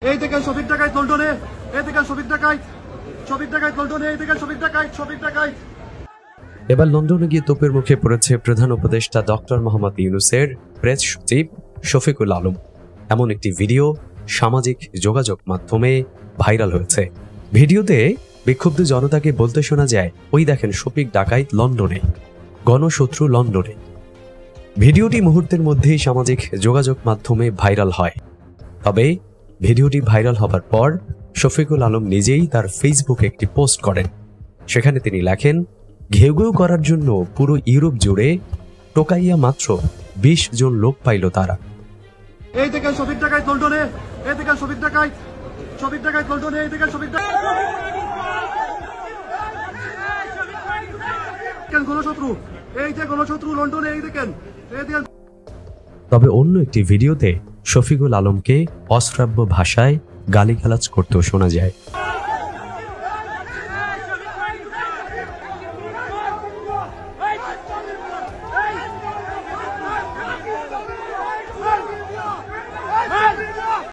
এই দেখেন শফিক ডাকাইত লন্ডনে, এই দেখেন শফিক ডাকাইত লন্ডনে, এই দেখেন শফিক ডাকাইত। এবার লন্ডনে গিয়ে তোপের মুখে পড়েছে প্রধান উপদেষ্টা ডক্টর মোহাম্মদ ইউনূসের প্রেস সচিব শফিকুল আলম। এমন একটি ভিডিও সামাজিক যোগাযোগ মাধ্যমে ভাইরাল হয়েছে। ভিডিওতে বিক্ষুব্ধ জনতাকে বলতে শোনা যায়, ওই দেখেন শফিক ডাকাইত লন্ডনে, গণশত্রু লন্ডনে। ভিডিওটি মুহূর্তের মধ্যেই সামাজিক যোগাযোগ মাধ্যমে ভাইরাল হয়। তবে ভিডিওটি ভাইরাল হবার পর শফিকুল আলম নিজেই তার ফেসবুকে একটি পোস্ট করেন। সেখানে তিনি লেখেন, ঘেউ ঘেউ করার জন্য পুরো ইউরোপ জুড়ে টোকাইয়া মাত্র 20 জন লোক পাইল তারা। এই দেখেন শফিক ডাকাইত লন্ডনে, এই দেখেন শফিক ডাকাইত লন্ডনে, এই দেখেন শফিক ডাকাইত গণশত্রু, এই যে গণশত্রু লন্ডনে, এই দেখেন। তবে অন্য একটি ভিডিওতে শফিকুল আলমকে অশ্রাব্য ভাষায় গালিগালাজ করতেও শোনা যায়।